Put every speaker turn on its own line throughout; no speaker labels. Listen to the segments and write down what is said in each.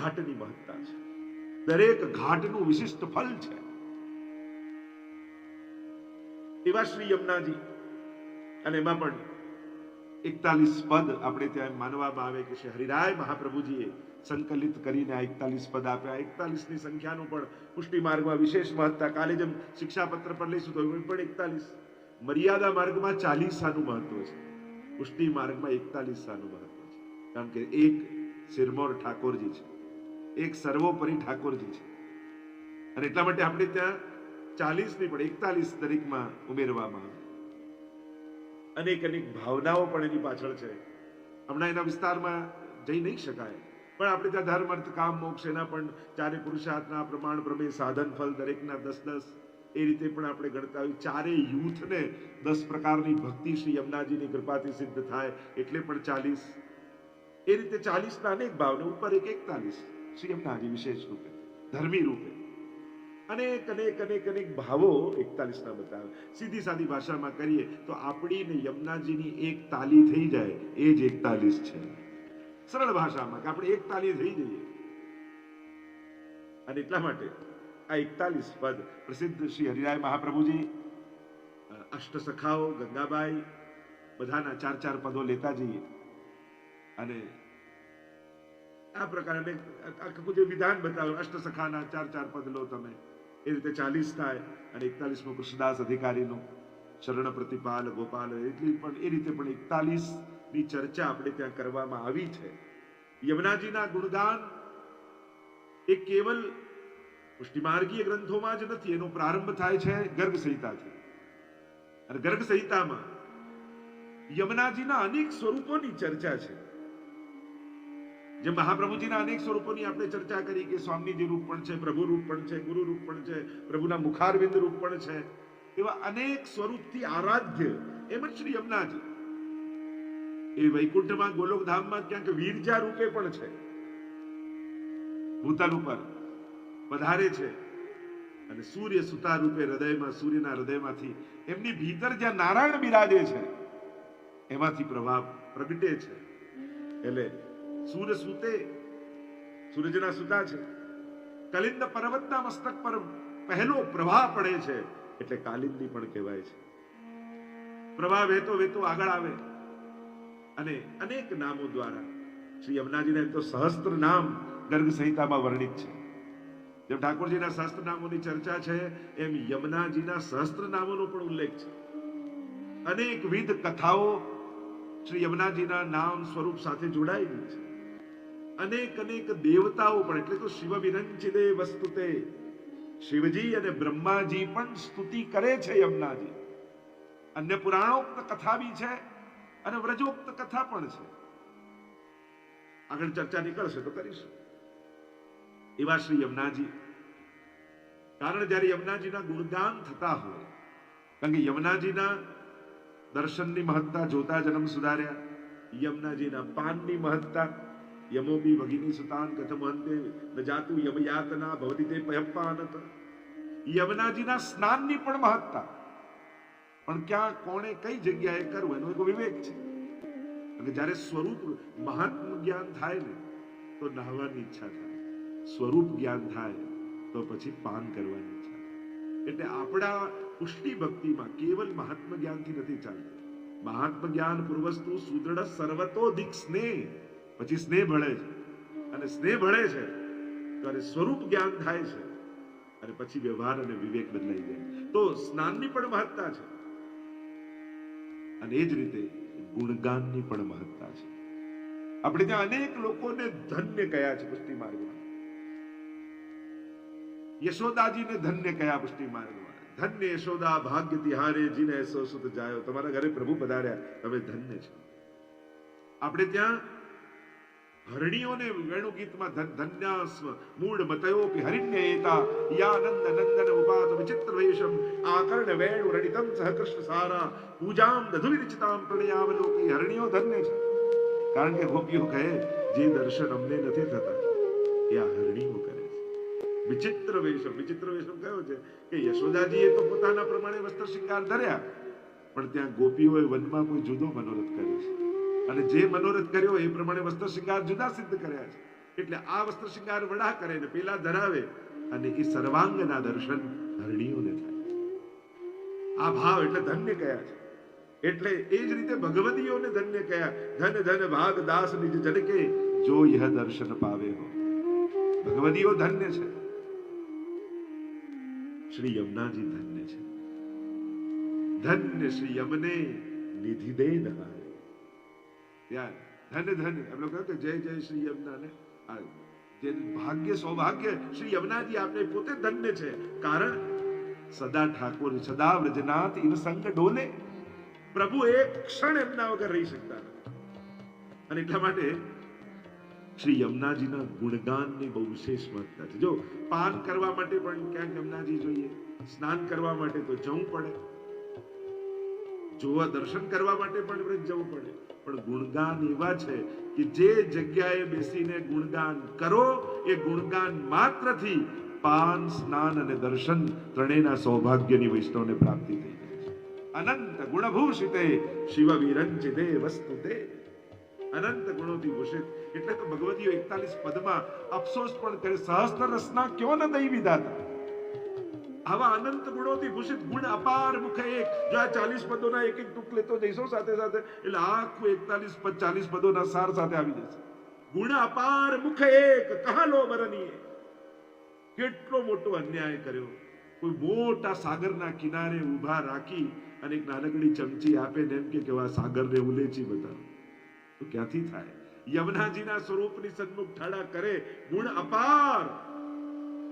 ઘાટની મહત્તા છે, દરેક ઘાટનું વિશિષ્ટ ફલ છે. એવા શ્રી યમુનાજી, અને એમાં પણ 41 પદ આપણે ત્યાં માનવામાં આવે કે શ્રી હરિરાય મહાપ્રભુજીએ સંકલિત કરીને આ 41 પદ આપ્યા. 41 ની સંખ્યાનું પણ પુષ્ટિ માર્ગમાં વિશેષ મહત્તા. કાલે જેમ શિક્ષાપત્ર પર લઈશું તો પણ 41, મર્યાદા માર્ગમાં 40 આનું મહત્વ છે, પુષ્ટિ માર્ગમાં 41 આનું મહત્વ છે. કારણ કે એક સિરમોર ઠાકોરજી છે, એક સર્વોપરી ઠાકોરજી છે, અને એટલા માટે આપણે ત્યાં 40 ની પણ 41 દરેકમાં ઉમેરવામાં આવે. અનેક અનેક ભાવનાઓ પણ એની પાછળ છે. હમણાં એના વિસ્તારમાં જઈ નહીં શકાય, પણ આપણે ત્યાં ધર્મ અર્થ કામ મોક્ષ એના પણ ચારે પુરુષાર્થના પ્રમાણ પ્રમેય સાધન ફલ દરેકના 10-10 એ રીતે પણ આપણે ગણતા હોય. ચારે યુથને 10 પ્રકારની ભક્તિ શ્રી યમુનાજીની કૃપાથી સિદ્ધ થાય એટલે પણ 40. એ રીતે 40ના અનેક ભાવને ઉપર એક 41 શ્રી યમુનાજી વિશેષ રૂપે ધર્મી રૂપે અનેક અનેક અનેક અનેક ભાવો 41ના બતાવે. સીધી સાદી ભાષામાં કરીએ તો આપણી ને યમુનાજીની એક તાલી થઈ જાય એ જ 41 છે. સરળ ભાષામાં કે આપણે એક તાલી થઈ જઈએ. અને એટલા માટે આ 41 પદ પ્રસિદ્ધ શ્રી હરિરાય મહાપ્રભુજી, અષ્ટસખાઓ ગંગાબાઈ બધાના 4-4 પદો લેતા જઈએ, અને આ પ્રકારે આખું જે વિધાન બતાવ્યું, અષ્ટસખાના 4-4 પદ લો તમે, એ રીતે 40 થાય. અને 41મું કૃષ્ણદાસ અધિકારીનું શરણ પ્રતિપાલ ગોપાલ, એટલી પણ એ રીતે પણ 41 ની ચર્ચા આપણે ત્યાં કરવામાં આવી છે. યમુનાજીના ગુણગાન એ કેવલ પુષ્ટિમાર્ગીય ગ્રંથોમાં જ નથી, એનો પ્રારંભ થાય છે ગર્ગ સંહિતાથી. અને ગર્ગ સંહિતામાં યમુનાજીના અનેક સ્વરૂપોની ચર્ચા છે. જે મહાપ્રભુજીના અનેક સ્વરૂપોની આપણે ચર્ચા કરી કે સ્વામીજી રૂપ પણ છે, પ્રભુ રૂપ પણ છે, ગુરુ રૂપ પણ છે, પ્રભુના મુખારવિંદ રૂપ પણ છે, એવા અનેક સ્વરૂપથી આરાધ્ય એમ જ શ્રી યમુનાજી એ વૈકુંઠમાં ગોલોકધામમાં ક્યાંક વીરજા રૂપે પણ છે, ભૂતલ ઉપર પધારે છે, અને સૂર્ય સુતા રૂપે હૃદયમાં, સૂર્યના હૃદયમાંથી એમની ભીતર જ્યાં નારાયણ બિરાજે છે એમાંથી પ્રભાવ પ્રગટે છે. એટલે સૂર્ય સૂતે, સૂરજના સુતા છે, કલિંદ પર્વતના મસ્તક પર પહેલો પ્રવાહ પડે છે એટલે કાલિંદી પણ કહેવાય છે. પ્રવાહ વહેતો વહેતો આગળ આવે, અને અનેક નામો દ્વારા શ્રી યમુનાજીના તો સહસ્ત્ર નામ ગર્ગ સંહિતામાં વર્ણિત છે. જેમ ઠાકોરજીના સહસ્ત્ર નામોની ચર્ચા છે, એમ યમુનાજીના સહસ્ત્ર નામોનો પણ ઉલ્લેખ છે. અનેકવિધ કથાઓ શ્રી યમુનાજીના નામ સ્વરૂપ સાથે જોડાયેલી છે. અનેક અનેક દેવતાઓ પણ, એટલે તો શિવ વિરંચિદે વસ્તુતે, શિવજી અને બ્રહ્માજી પણ સ્તુતિ કરે છે યમુનાજી. અન્ય પુરાણોક્ત કથા બી છે અને વ્રજોક્ત કથા પણ છે. આગળ ચર્ચા નીકળશે તો કરીશું. એવા શ્રી યમુનાજી, કારણ જ્યારે યમુનાજીના ગુણગાન થતા હોય, કારણ કે યમુનાજીના દર્શનની મહત્તા જોતા જન્મ સુધાર્યા, યમુનાજીના પાનની મહત્તા, યમોબી ભગિની સુતાન કથમ અંતે ન જાતુ યમયાતના ભવતિ તે પયપ્પાનત. યમુનાજીના સ્નાનની પણ મહત્તા, પણ ક્યાં કોણે કઈ જગ્યાએ કરવું એનો એક વિવેક છે. અને જ્યારે સ્વરૂપ મહાત્મ જ્ઞાન થાય ને તો નહાવાની ઈચ્છા થાય, સ્વરૂપ જ્ઞાન થાય તો પછી પાન કરવાની ઈચ્છા થાય. એટલે આપણા પુષ્ટિ ભક્તિમાં કેવલ મહાત્મ જ્ઞાનથી નથી ચાલતું. મહાત્મ જ્ઞાન પૂર્વસ્તુ સુદૃઢ સર્વતોધિક સ્નેહ, પછી સ્નેહ ભળે છે, અને સ્નેહ ભળે છે ત્યારે સ્વરૂપ જ્ઞાન થાય છે, અને પછી વ્યવહાર અને વિવેક બદલાઈ જાય. તો સ્નાનની પણ મહત્તા છે, અને એ જ રીતે ગુણગાનની પણ મહત્તા છે. આપણે ત્યાં અનેક લોકોને ધન્ય કયા છે પુષ્ટિ માર્ગમાં. યશોદાજીને ધન્ય કયા પુષ્ટિ માર્ગમાં. ધન્ય યશોદા ભાગ્ય તિહારે જીને એસો સુત જાયો. તમારા ઘરે પ્રભુ પધાર્યા, તમે ધન્ય છો. આપણે ત્યાં હરણીઓને વેણુ ગીતમાં ધન્યાસ્મ મૂળ મતયોપી હરિણ્યએતા યાનંદ નંદન ઉપાત વિચિત્ર વેશમ આકર્ણ વેણુ રણિતમ સહ કૃષ્ણ સારા પૂજામ દધુ વિરચિતામ પ્રણયાવલોકી. હરણીઓ ધન્ય છે, કારણ કે ગોપીઓ કહે જે દર્શન અમને નથી થતા એ આ હરણીઓ કરે છે. વિચિત્ર વેશમ, વિચિત્ર વેશમ કયો છે કે યશોદાજીએ તો પોતાના પ્રમાણે વસ્ત્ર શૃંગાર ધર્યા, પણ ત્યાં ગોપીઓએ વનમાં કોઈ જુદો મનોરથ કર્યો છે, અને જે મનોરથ કર્યો એ પ્રમાણે વસ્ત્ર શૃંગાર જુદા સિદ્ધ કર્યા છે. એટલે આ વસ્ત્ર શૃંગાર વડા કરે ને પેલા ધરાવે, અને એ સર્વાંગના દર્શન હરણીઓને થાય. આ ભાવ એટલે ધન્ય કયા છે. એટલે એ જ રીતે ભગવદીઓને ધન્ય કયા. ધન ધન ભાગ દાસ નિજ જનકે, જો यह દર્શન પાવે હો. ભગવદીઓ ધન્ય છે. શ્રી યમુનાજી ધન્ય છે. ધન્ય શ્રી યમને નિધિ દે નહારે. યાર ધન ધન એમ લોકો કહે જય જય શ્રી યમુના ને. જે ભાગ્ય સૌભાગ્ય શ્રી યમુનાજી આપણે પોતે ધન્ય છે. કારણ સદા ઠાકોર સદા વ્રજનાથ ઇન સંગ ડોલે. પ્રભુ એક ક્ષણ એમના વગર રહી શકતા નથી. અને એટલા માટે શ્રી યમુનાજીના ગુણગાનની બહુ વિશેષ મહત્તા છે. જો પાન કરવા માટે પણ ક્યાંક યમુનાજી જોઈએ, સ્નાન કરવા માટે તો જવું પડે, જોવા દર્શન કરવા માટે પણ વ્રજ જવું પડે. પણ ગુણગાન એવા છે કે જે જગ્યાએ બેસીને ગુણગાન કરો, એ ગુણગાન માત્રથી પાન, સ્નાન અને દર્શન ત્રણેયના સૌભાગ્યની વૈષ્ણવને પ્રાપ્તિ થઈ જાય છે. અનંત ગુણભૂષિતે શિવ વિરંચિતે વસ્તુતે. અનંત ગુણોથી ભૂષિત. એટલે તો ભગવદીઓ 41 પદમાં અફસોસ પણ કરે, સહસ્ત્ર રસના ક્યો ન દઈ વિધાતા. આવા અનંત ગુણોથી ભૂષિત, ગુણ અપાર મુખે એક. જો આ 40 પદોના એક એક ટૂંક લેતો જઈશો સાથે સાથે, એટલે આખું 41 પદ 40 પદોના સાર સાથે આવી જશે. ગુણ અપાર મુખે એક, કહા લો બરનીએ. કેટલો મોટો અન્યાય કર્યો. કોઈ મોટા સાગરના કિનારે ઊભા રાખી અને એક નાનકડી ચમચી આપે ને એમ કે આ સાગરને ઉલેચી બતાવો, તો ક્યાંથી થાય? યમુનાજીના સ્વરૂપની સન્મુખ ઠાડા કરે. ગુણ અપાર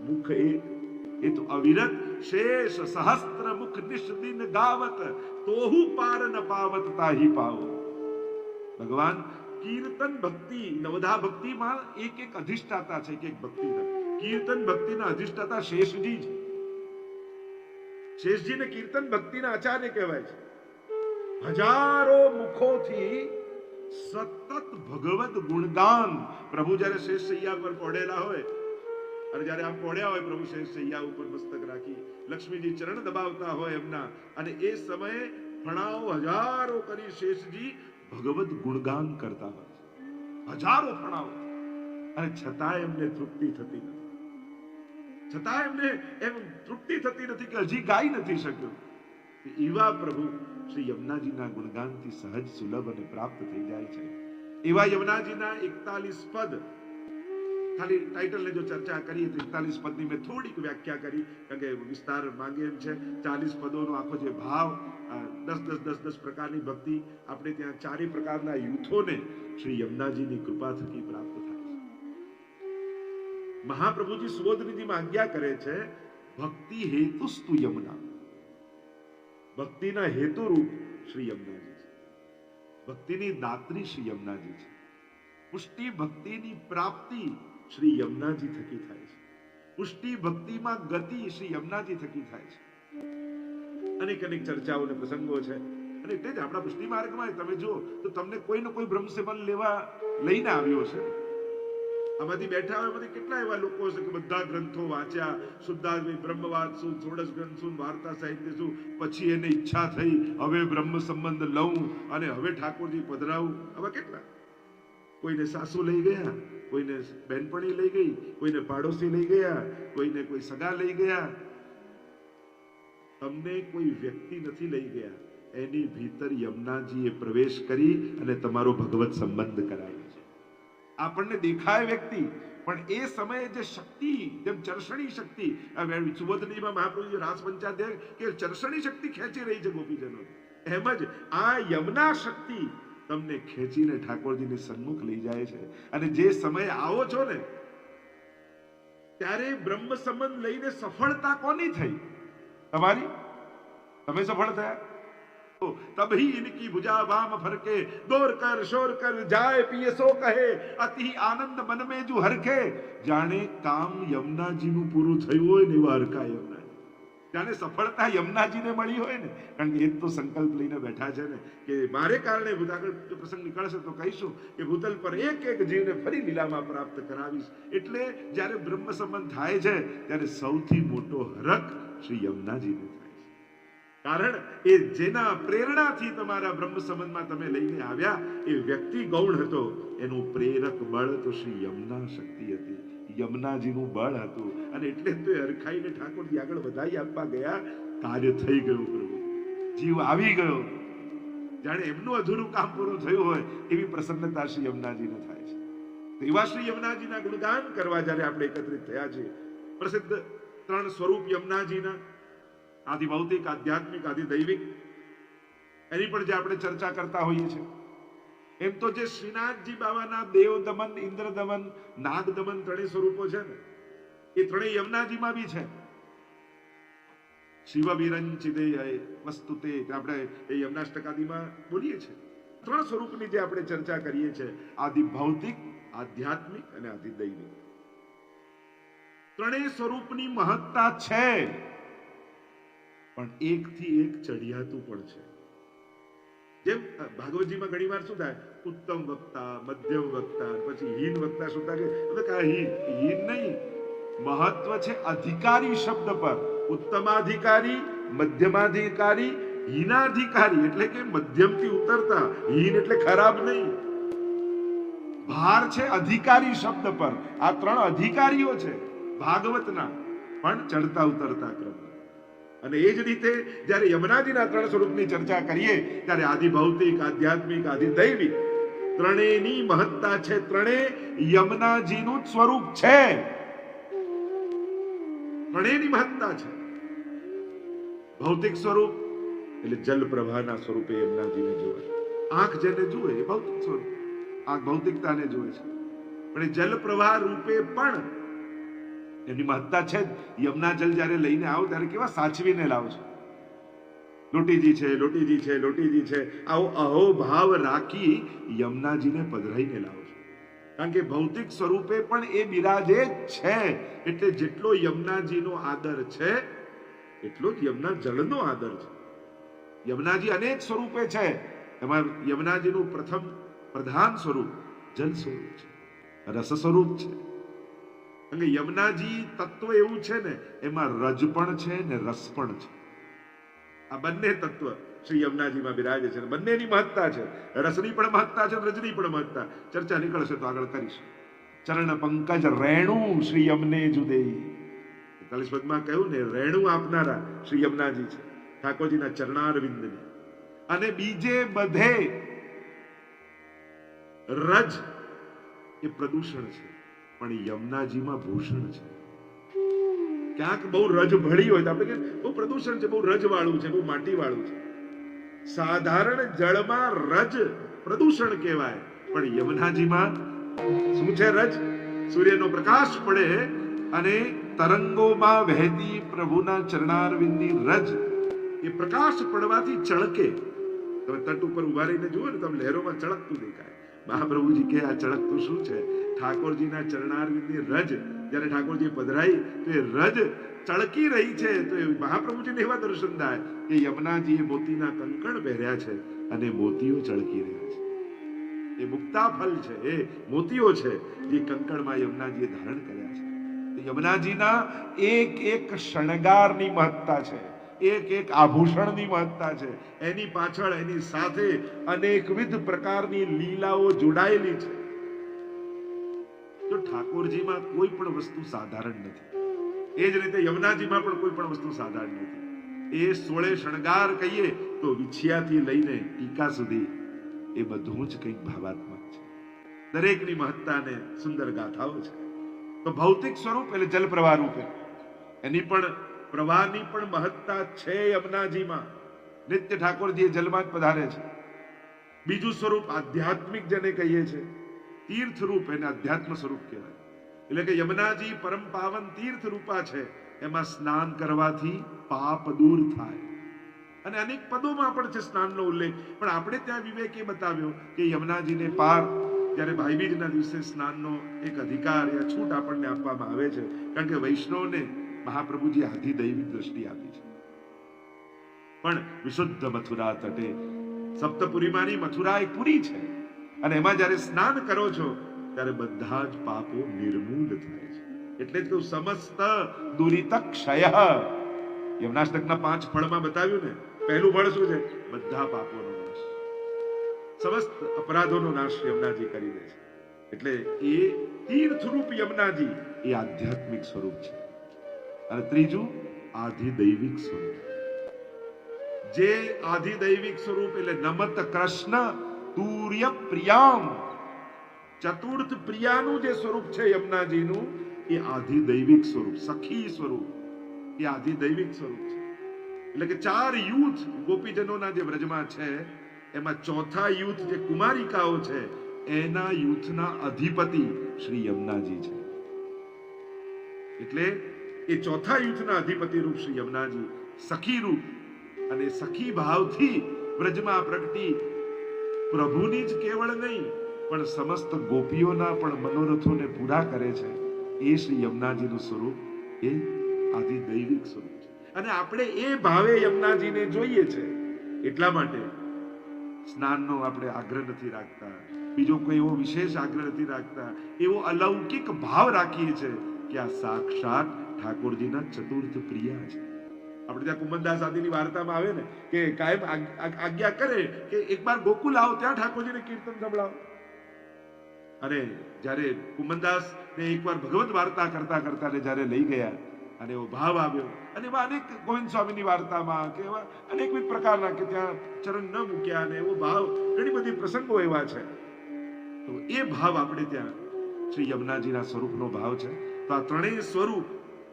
મુખ એક, એ તો અવિરત શેષ સહસ્ત્ર મુખ નિષ્દિન ગાવત, તોહુ પાર ન પાવત તાહી પાવો. ભગવાન કીર્તન ભક્તિ, નવધા ભક્તિમાં એક એક અધિષ્ઠાતા છે. એક ભક્તિના કીર્તન ભક્તિના અધિષ્ઠાતા શેષજી છે. શેષજીને કીર્તન ભક્તિના આચાર્ય કહેવાય છે. હજારો મુખોથી સતત ભગવત ગુણગાન. પ્રભુ જયારે શેષ શૈયા પર પડેલા હોય, અને જયારે આમ પડ્યા હોય પ્રભુ શેષ શૈયા ઉપર મસ્તક રાખી, લક્ષ્મીજી ચરણ દબાવતા હોય એમના, અને એ સમયે ફણાઓ હજારો કરી શેષજી ભગવત ગુણગાન કરતા હોય. હજારો ફણાઓ. અને છતાં એમને તૃપ્તિ થતી નથી. છતાં એમને એમ તૃપ્તિ થતી નથી કે હજી ગાઈ નથી શક્યો. એવા પ્રભુ શ્રી યમુનાજીના ગુણગાનથી સહજ સુલભ અને પ્રાપ્ત થઈ જાય છે. એવા યમુનાજીના 41 પદ, ખાલી ટાઇટલને જો ચર્ચા કરીએ તો 41 પદની મેં થોડીક વ્યાખ્યા કરી, કારણ કે વિસ્તાર માંગે એમ છે. 40 પદોનો આખો જે ભાવ, 10 પ્રકારની ભક્તિ, આપણે ત્યાં 4 પ્રકારના યુથોને શ્રી યમુનાજીની કૃપા થકી પ્રાપ્ત થાય છે. મહાપ્રભુજી સુબોધનિધિમાં આજ્ઞા કરે છે, ભક્તિ હેતુસ્તુ યમુના. ભક્તિના હેતુરૂપ શ્રી યમુનાજી છે. ભક્તિની દાત્રી શ્રી યમુનાજી છે. પુષ્ટિ ભક્તિની પ્રાપ્તિ શ્રી યમુનાજી થકી થાય છે. પુષ્ટિ ભક્તિમાં ગતિ શ્રી યમુનાજી થકી થાય છે. અનેક અનેક ચર્ચાઓ અને પ્રસંગો છે. અને એટલે જ આપણા પુષ્ટિ માર્ગમાં તમે જો તો તમને કોઈ ને કોઈ બ્રહ્મસેવન લેવા લઈને આવ્યો છે. આમાંથી બેઠા હોય એમાંથી કેટલા એવા લોકો છે કે બધા ગ્રંથો વાંચ્યા, શુદ્ધાદ્વૈત બ્રહ્મવાદ શું, ષોડશ ગ્રંથ શું, વાર્તા સાહિત્ય શું, પછી એને ઈચ્છા થઈ હવે બ્રહ્મ સંબંધ લઉં અને હવે ઠાકોરજી પધરાવું. આવા કેટલા. કોઈને સાસુ લઈ ગયા, કોઈને બેનપણી લઈ ગઈ, કોઈને પાડોશી લઈ ગયા, કોઈને કોઈ સગા લઈ ગયા. તમને કોઈ વ્યક્તિ નથી લઈ ગયા, એની ભીતર યમુનાજીએ પ્રવેશ કરી અને તમારો ભગવત સંબંધ કરાયો છે. આપણને દેખાય વ્યક્તિ, પણ એ સમયે જે શક્તિ, જેમ ચર્ષણી શક્તિ, સુબોધનીમાં મહાપ્રભુજી રાસ પંચાધ્યાય કે ચર્ષણી શક્તિ ખેંચી રહી છે ગોપીજનો, એમ જ આ યમુના શક્તિ તમને ખેંચીને ઠાકોરજીની સન્મુખ લઈ જાય છે. અને જે સમયે આવો છો ને, ત્યારે બ્રહ્મ સંબંધ લઈને સફળતા કોની થઈ? તમારી. તમે સફળ થયા. तभी इनकी भुजा वाम फरके, दौड़ कर शोर कर जाए पिए सो कहे, अति आनंद मन में जो हरखे. जाने काम યમુનાજીનું પૂરું થયું હોય ને એવા હરખા યમુનાજી. જાણે સફળતા યમુનાજીને મળી હોય ને, કારણ કે એ તો સંકલ્પ લઈને બેઠા છે ને કે મારે કારણે આગળ પ્રસંગ નીકળશે તો કહીશું કે ભૂતલ પર એક એક જીવને ફરી લીલામાં પ્રાપ્ત કરાવીશ. એટલે જ્યારે બ્રહ્મ સંબંધ થાય છે ત્યારે સૌથી મોટો હરખ શ્રી યમુનાજીને થાય છે. કારણ એ જેના પ્રેરણાથી તમારા બ્રહ્મ સંબંધમાં તમે લઈને આવ્યા એ વ્યક્તિ ગૌણ હતો, એનું પ્રેરક બળ તો શ્રી યમુના શક્તિ હતી, યમુનાજીનું બળ હતું. અને એટલે તો એ હરખાઈને ઠાકોરજી આગળ વધાઈ આપવા ગયા. કાર્ય થઈ ગયું પ્રભુ, જીવ આવી ગયો. જાણે એમનું અધૂરું કામ પૂરું થયું હોય એવી પ્રસન્નતા શ્રી યમુનાજીને થાય છે. તો એવા શ્રી યમુનાજીના ગુણગાન કરવા જ્યારે આપણે એકત્રિત થયા છે, પ્રસિદ્ધ 3 સ્વરૂપ યમુનાજીના, આદિ ભૌતિક, આધ્યાત્મિક, આદિ દૈવિક, એની પણ જે આપણે ચર્ચા કરતા હોઈએ છીએ. એમ તો જે શ્રીનાથજી બાબાના દેવ દમન, ઇન્દ્ર દમન, નાગ દમન 3 સ્વરૂપો છે ને, એ 3 યમુનાજીમાં બી છે. શિવ વિરંચિતે વસ્તુતે આપણે એ યમનાષ્ટકાદીમાં બોલીએ છીએ. 3 સ્વરૂપની જે આપણે ચર્ચા કરીએ છીએ, આદિ ભૌતિક, આધ્યાત્મિક અને આદિ દૈવિક. 3 સ્વરૂપની મહત્તા છે, પણ એકથી એક ચડિયાતું પણ છે. જેમ ભાગવતજીમાં ઘણી વાર શું થાય, ઉત્તમ વક્તા, મધ્યમ વક્તા, પછી હીન વક્તા શું થાય કે હીન નહીં, મહત્વ છે અધિકારી શબ્દ પર. ઉત્તમાધિકારી, મધ્યમાધિકારી, હીનાધિકારી એટલે કે મધ્યમથી ઉતરતા, હીન એટલે ખરાબ નહીં. ભાર છે અધિકારી શબ્દ પર. આ 3 અધિકારીઓ છે ભાગવતના, પણ ચડતા ઉતરતા ક્રમ. અને એ જ રીતે જ્યારે યમુનાજીના 3 સ્વરૂપની ચર્ચા કરીએ ત્યારે આદિ ભૌતિક, આધ્યાત્મિક, આદિ દૈવિક 3ની મહત્તા છે. 3 યમુનાજીનું જ સ્વરૂપ છે, 3ની મહત્તા છે. ભૌતિક સ્વરૂપ એટલે જલ પ્રવાહના સ્વરૂપે યમુનાજીને જોવે. આંખ જેને જુએ એ ભૌતિક સ્વરૂપ, આંખ ભૌતિકતાને જુએ છે, પણ એ જલ પ્રવાહ રૂપે પણ એની મહત્તા છે. યમુના જલ જ્યારે લઈને આવો ત્યારે કેવા સાચવીને લાવો છો. લોટીજી છે, લોટીજી છે, લોટીજી છે, આવો અહોભાવ રાખી યમુનાજીને પધરાઈને લાવો છો. કારણ કે ભૌતિક સ્વરૂપે પણ એ બિરાજે છે. એટલે જેટલો યમુનાજીનો આદર છે એટલો જ યમુના જળનો આદર છે. યમુનાજી અનેક સ્વરૂપે છે, એમાં યમુનાજીનું પ્રથમ પ્રધાન સ્વરૂપ જલ સ્વરૂપ છે, રસ સ્વરૂપ છે. કારણ કે યમુનાજી તત્વ એવું છે ને, એમાં રજ પણ છે ને રસ પણ છે. આ બંને તત્વ શ્રી યમુનાજીમાં બિરાજે છે. બંનેની મહત્તા છે, રસની પણ મહત્તા છે, રજની પણ મહત્તા. ચર્ચા નીકળશે તો આગળ કરીશું. ચરણ પંકજ રેણુ શ્રી યમને જુદેઈ. 41 પદમાં કહ્યું ને, રેણુ આપનારા શ્રી યમુનાજી છે, ઠાકોરજીના ચરણારવિંદની. અને બીજે બધે રજ એ પ્રદૂષણ છે, પણ યમુનાજીમાં ભૂષણ છે. ક્યાંક બહુ રજ ભળી હોય તો આપણે કે બહુ પ્રદૂષણ છે, બહુ રજ વાળું છે, બહુ માટી વાળું છે. સાધારણ જળમાં રજ પ્રદૂષણ કહેવાય, પણ યમુનાજીમાં શું છે? રજ. સૂર્યનો પ્રકાશ પડે અને તરંગોમાં વહેતી પ્રભુના ચરણારવિંદની રજ, એ પ્રકાશ પડવાથી ચળકે. તમે તટ ઉપર ઉભા રહીને જુઓ ને, તમે લહેરોમાં ચળકતું દેખાય. મહાપ્રભુજી કે આ ચળકતું શું છે? ઠાકોરજીના ચરણારવિંદની રજ. જ્યારે ઠાકોરજી પધરાઈ તો એ રજ ચળકી રહી છે. તો એ મહાપ્રભુજીને એવા દર્શન થાય કે યમુનાજીએ મોતીના કંકણ પહેર્યા છે અને મોતીઓ ચળકી રહ્યા છે. એ મુક્તા ફલ છે, એ મોતીઓ છે જે કંકણમાં યમુનાજીએ ધારણ કર્યા છે. યમુનાજીના એક એક શણગારની મહત્તા છે, એક એક આભૂષણની મહત્તા છે. એની પાછળ એની સાથે અનેકવિધ પ્રકારની લીલાઓ જોડાયેલી છે. તો ઠાકોરજીમાં કોઈ પણ વસ્તુ સાધારણ નથી. એ જ રીતે યમુનાજીમાં પણ કોઈ પણ વસ્તુ સાધારણ નથી. એ 16 શણગાર કહીએ તો વિછિયાથી લઈને ટીકા સુધી એ બધું જ કંઈક ભાવાત્મક છે. દરેકની મહત્તાને સુંદર ગાથાઓ છે. તો ભૌતિક સ્વરૂપ એટલે જલ પ્રવાહ રૂપે એની પણ પ્રવાહની પણ મહત્તા છે. યમુનાજીમાં નિત્ય ઠાકોરજી એ જલમાં જ પધારે છે. બીજું સ્વરૂપ આધ્યાત્મિક જેને કહીએ છીએ, તીર્થ રૂપ, એને અધ્યાત્મ સ્વરૂપ કહેવાય. એટલે કે યમુનાજી પરમ પાવન તીર્થ રૂપા છે. એમાં સ્નાન કરવાથી પાપ દૂર થાય. અને અનેક પદોમાં પણ છે સ્નાનનો ઉલ્લેખ. પણ આપણે ત્યાં વિવેક એ બતાવ્યો કે યમુનાજીને પાર જ્યારે ભાઈબીજના દિવસે સ્નાનનો એક અધિકાર યા છૂટ આપણને આપવામાં આવે છે. કારણ કે વૈષ્ણવને મહાપ્રભુજી આધિ દૈવિક દ્રષ્ટિ આપી છે. પણ વિશુદ્ધ મથુરા તટે, સપ્તપુરીમાંની મથુરા એક પુરી છે, અને એમાં જ્યારે સ્નાન કરો છો ત્યારે બધા જ પાપો નિર્મૂલ થાય છે. એટલે જ કહ્યું સમસ્ત દુરિત ક્ષય. યમનાષ્ટકના 5 ફળમાં બતાવ્યું ને, પહેલું ફળ શું છે? બધા પાપોનો નાશ, સમસ્ત અપરાધોનો નાશ યમુનાજી કરી દે છે. એટલે એ તીર્થરૂપ યમુનાજી એ આધ્યાત્મિક સ્વરૂપ છે. અને ત્રીજું આધિદૈવિક સ્વરૂપ. જે આધિદૈવિક સ્વરૂપ એટલે નમત કૃષ્ણ તુર્ય પ્રિયામ, ચતુર્થ પ્રિયાનું જે સ્વરૂપ છે યમુનાજીનું, એ આધિદૈવિક સ્વરૂપ, સખી સ્વરૂપ, એ આધિદૈવિક સ્વરૂપ છે. એટલે કે 4 યુથ ગોપીજનોના જે વ્રજમાં છે, એમાં ચોથા યુથ જે કુમારિકાઓ છે, એના યુથના અધિપતિ શ્રી યમુનાજી છે. એટલે એ ચોથા યુથના અધિપતિ રૂપ શ્રી યમુનાજી સખી રૂપ અને સખી ભાવથી વ્રજમાં પ્રગટી પ્રભુની જ કેવળ નહીં પણ સમસ્ત ગોપીઓના પણ મનોરથોને પૂરા કરે છે. એ શ્રી યમુનાજીનું સ્વરૂપ એ આધિદૈવિક સ્વરૂપ છે. અને આપણે એ ભાવે યમુનાજીને જોઈએ છે. એટલા માટે સ્નાનનો આપણે આગ્રહ નથી રાખતા, બીજો કોઈ એવો વિશેષ આગ્રહ નથી રાખતા, એવો અલૌકિક ભાવ રાખીએ છીએ કે આ સાક્ષાત ઠાકોરજીના ચતુર્થ પ્રિયા છે. આપણે ત્યાં કુમનદાસ આદિની વાર્તામાં આવે ને કે કાયમ આજ્ઞા કરે કે એકવાર ગોકુલ આવો, ત્યાં ઠાકોરજીને કીર્તન સંભળાવો. અને જ્યારે કુમનદાસ ને એકવાર ભગવત વાર્તા કરતા કરતા ને જ્યારે લઈ ગયા અને એવો ભાવ આવ્યો, અને એવા અનેક ગોવિંદ સ્વામીની વાર્તામાં કે એવા અનેકવિધ પ્રકારના કે ત્યાં ચરણ ન મૂક્યા, અને એવો ભાવ ઘણી બધી પ્રસંગો એવા છે. તો એ ભાવ આપણે ત્યાં શ્રી યમુનાજીના સ્વરૂપનો ભાવ છે. તો આ ત્રણેય સ્વરૂપ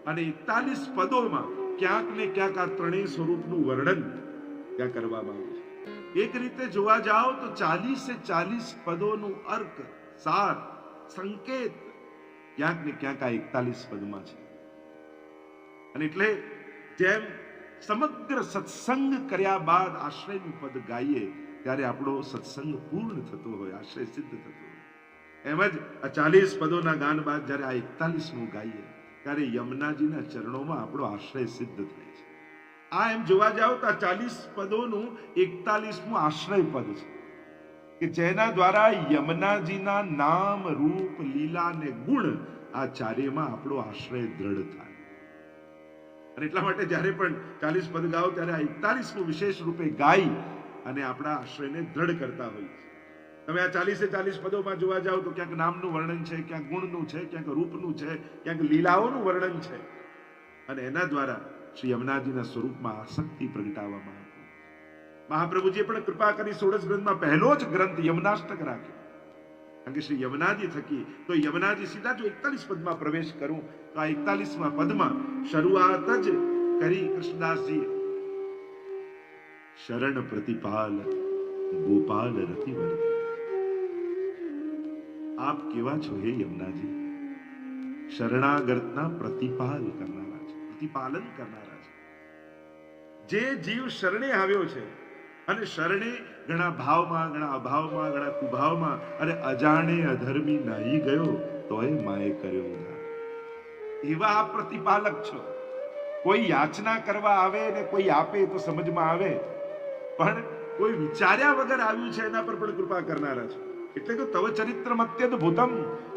અને 41 પદોમાં ક્યાંક ને ક્યાંક આ ત્રણેય સ્વરૂપનું વર્ણન ત્યાં કરવામાં આવ્યું છે. એક રીતે જોવા જાઓ તો 40 પદોનું અર્ક, સાર, સંકેત ક્યાંક ને ક્યાંક આ 41 પદમાં છે. અને એટલે જેમ સમગ્ર સત્સંગ કર્યા બાદ આશ્રયનું પદ ગાઈએ ત્યારે આપણો સત્સંગ પૂર્ણ થતો હોય, આશ્રય સિદ્ધ થતો હોય, એમ જ આ 40 પદોના ગાન બાદ જ્યારે આ 41મું ગાઈએ ત્યારે યમુનાજીના ચરણોમાં આપણો આશ્રય સિદ્ધ થાય છે. આ એમ જોવા જાઓ તો આ 40 પદોનું 41મું આશ્રય પદ છે કે જેના દ્વારા યમુનાજીના નામ, રૂપ, લીલા અને ગુણ આ ચારેયમાં આપણો આશ્રય દ્રઢ થાય. અને એટલા માટે જ્યારે પણ 40 પદ ગાઓ ત્યારે આ 41મું વિશેષ રૂપે ગાઈ અને આપણા આશ્રયને દ્રઢ કરતા હોય છે. તમે આ 40 પદોમાં જોવા જાઓ તો ક્યાંક નામનું વર્ણન છે, ક્યાંક ગુણનું છે, ક્યાંક રૂપનું છે, ક્યાંક લીલાઓનું વર્ણન છે. અને એના દ્વારા શ્રી યમુનાજીના સ્વરૂપમાં આસક્તિ પ્રગટાવવામાં આવી. મહાપ્રભુજીએ પણ કૃપા કરી 16 ગ્રંથમાં પહેલો જ ગ્રંથ યમુનાષ્ટક રાખ્યો. કારણ કે શ્રી યમુનાજી થકી તો યમુનાજી સીધા જો 41 પદમાં પ્રવેશ કરું તો આ 41મા પદમાં શરૂઆત જ કરી કૃષ્ણદાસજી, શરણ પ્રતિપાલ ગોપાલ રતિવર. આપ કેવા છો હે યમુનાજી? શરણાગતના પ્રતિપાલ કરનારા છે, પ્રતિપાલન કરનારા છે. જે જીવ શરણે આવ્યો છે અને શરણે ઘણા ભાવમાં, ઘણા અભાવમાં, ઘણા કુભાવમાં અને અજાણે અધર્મી નાહી ગયો તોય માએ કર્યો ઉદ્ધાર. એવા આપ પ્રતિપાલક છો. કોઈ યાચના કરવા આવે ને કોઈ આપે તો સમજમાં આવે, પણ કોઈ વિચાર્યા વગર આવ્યું છે એના પર પણ કૃપા કરનારા છે. એટલે કે તવ ચરિત્રમ અત્યદ્ભુતમ,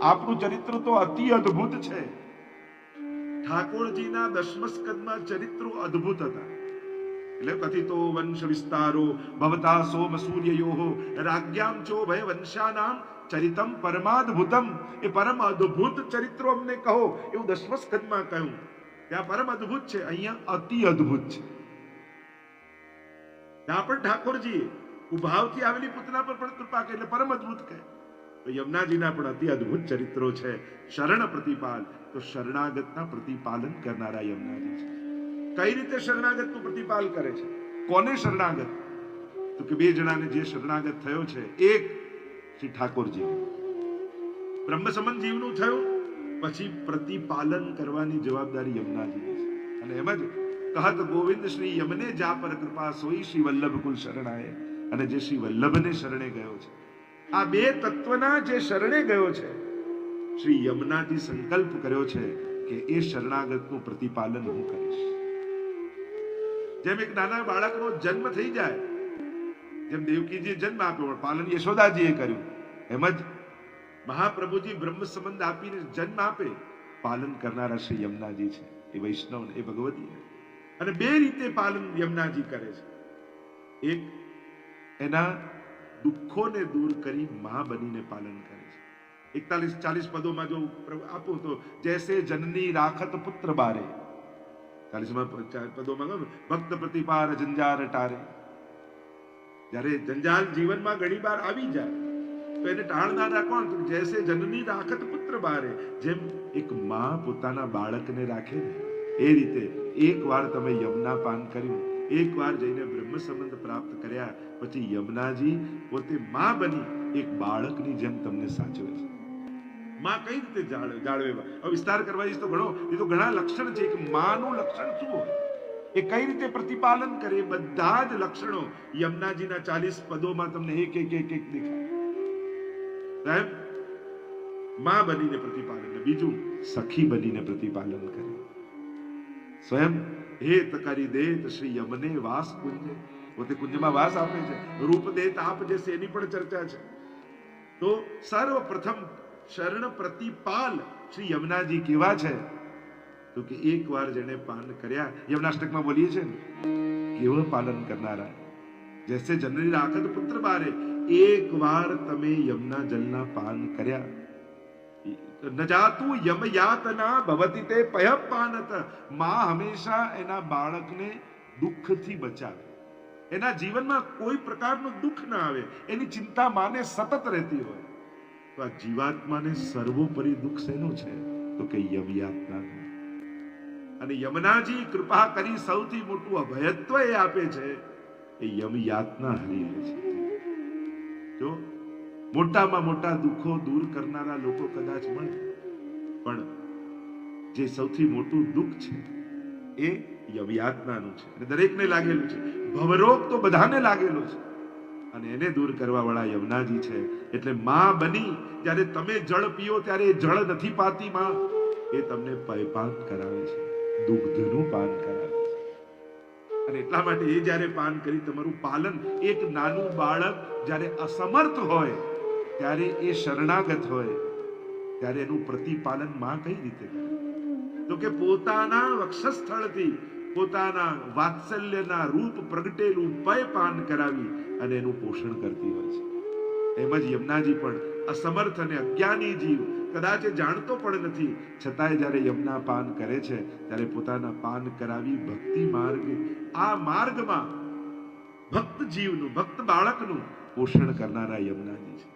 આપનું ચરિત્ર તો અતિ અદ્ભુત છે. ઠાકોરજીના 10મ સ્કંદમાં ચરિત્રો અદ્ભુત હતા. એટલે કથિતો વંશ વિસ્તારો ભવતા સોમ સૂર્યયોઃ રાજ્યામ ચો ભય વંશાનામ ચરિતમ પરમાદ્ભુતમ. એ પરમ અદ્ભુત ચરિત્રો અમને કહો, એવું 10મ સ્કંદમાં કહ્યું. ત્યાં પરમ અદ્ભુત છે, અહીંયા અતિ અદ્ભુત છે. ત્યાં પણ ઠાકોરજીએ ઉભાવથી આવેલી પૂતના પર પણ કૃપા કરી, એટલે પરમ અદ્ભુત કહે. તો યમુનાજીના પણ અતિ અદ્ભુત ચરિત્રો છે. શરણ પ્રતિપાલ, તો શરણાગતના પ્રતિપાલન કરનારા યમુનાજી છે. કઈ રીતે શરણાગતનું પ્રતિપાલ કરે છે? કોને શરણાગત? તો કે 2 જણાને જે શરણાગત થયો છે. એક શ્રી ઠાકોરજી, બ્રહ્મ સંબંધ જીવનું થયું, પછી પ્રતિપાલન કરવાની જવાબદારી યમુનાજીની છે. અને એમ જ કહત ગોવિંદ શ્રી યમને જા પર કૃપા સોઈ શ્રી વલ્લભ કુલ શરણાય. અને જે શ્રી વલ્લભને શરણે ગયો છે, આ 2 તત્વના જે શરણે ગયો છે, શ્રી યમુનાજી સંકલ્પ કર્યો છે કે એ શરણાગતનું પ્રતિપાલન હું કરીશ. જેમ એક નાના બાળકનો જન્મ થઈ જાય, જેમ દેવકીજીએ જન્મ આપ્યો, પાલન યશોદાજીએ કર્યું, એમ જ મહાપ્રભુજી બ્રહ્મ સંબંધ આપીને જન્મ આપે, પાલન કરનારા શ્રી યમુનાજી છે. એ વૈષ્ણવ, એ ભગવતી. અને 2 રીતે પાલન યમુનાજી કરે છે. એક એના દુઃખોને દૂર કરી માં બનીને પાલન કરે છે. 41-40 પદોમાં જો આપું તો જૈસે જનની રાખત પુત્ર બારે, 40 પદોમાં ભક્ત પ્રતિપાર જંજાર ટારે. જ્યારે જંજાલ જીવનમાં ઘણી વાર આવી જાય તો એને ટાળનારા કોણ? જૈસે જનની રાખત પુત્ર બારે, જેમ એક માં પોતાના બાળકને રાખે ને એ રીતે એકવાર તમે યમના પાન કર્યું, એકવાર જઈને બ્રહ્મ સંબંધ પ્રાપ્ત કર્યા પછી યમુનાજી પોતે માં બની એક બાળકની જેમ તમને સાચવે છે. માં કઈ રીતે જાળવે? હવે વિસ્તાર કરવા જઈશ તો ઘણા લક્ષણ છે કે માનું લક્ષણ શું હોય, એ કઈ રીતે પ્રતિપાલન કરે, બધા જ લક્ષણો યમુનાજીના 40 પદોમાં તમને એક દેખાય. સાહેબ, માં બનીને પ્રતિપાલન, બીજું સખી બનીને પ્રતિપાલન કરે. સ્વયં હેત કરી દેત શ્રી યમને વાસ કુંજે, પોતે કુંજમાં વાસ આપે છે. રૂપ દેત આપ જૈસે એની પણ ચર્ચા છે. તો સર્વપ્રથમ શરણ પ્રતિપાલ શ્રી યમુનાજી કેવા છે? તો કે એકવાર જેને પાન કર્યા, યમનાષ્ટકમાં બોલીએ છે ને, કેવળ પાલન કરનારા. જૈસે જનની રાખત પુત્ર બારે, એકવાર તમે યમુના જલના પાન કર્યા, ન જાતું યમ યાતના ભવતી તે પય પાનત. માં હંમેશા એના બાળકને દુઃખથી બચાવે, એના જીવનમાં કોઈ પ્રકારનું દુઃખ ના આવે એની ચિંતા માને સતત રહેતી હોય. તો આ જીવાત્માને સર્વોપરી દુઃખ શેનું છે? તો કે યમ યાતનાનું. અને યમુનાજી કૃપા કરી સૌથી મોટું અભયત્વ એ આપે છે, એ યમ યાતના હરી લે છે. જો મોટામાં મોટા દુઃખો દૂર કરનારા લોકો કદાચ મળે, પણ જે સૌથી મોટું દુઃખ છે એ યમયાતનાનું છે, અને દરેકને લાગેલું છે. ભવરોગ તો બધાને લાગેલો છે, અને એને દૂર કરવા વાળા યમુનાજી છે. એટલે માં બની જ્યારે તમે જળ પીઓ ત્યારે એ જળ નથી પાતી માં, એ તમને પયપાન કરાવે છે, દુગ્ધનું પાન કરાવે છે. અને એટલા માટે એ જ્યારે પાન કરી તમારું પાલન, એક નાનું બાળક જ્યારે અસમર્થ હોય ત્યારે એ શરણાગત હોય ત્યારે એનું પ્રતિપાલન માં કઈ રીતે કરે? તો કે પોતાના વક્ષસ્થળથી પોતાના વાત્સલ્યના રૂપ પ્રગટેલું પય પાન કરાવી અને એનું પોષણ કરતી હોય છે. એમ જ યમુનાજી પણ અસમર્થ અને અજ્ઞાની જીવ કદાચ જાણતો પણ નથી, છતાંય જ્યારે યમુના પાન કરે છે ત્યારે પોતાના પાન કરાવી ભક્તિ માર્ગ, આ માર્ગમાં ભક્ત જીવનું, ભક્ત બાળકનું પોષણ કરનારા યમુનાજી છે.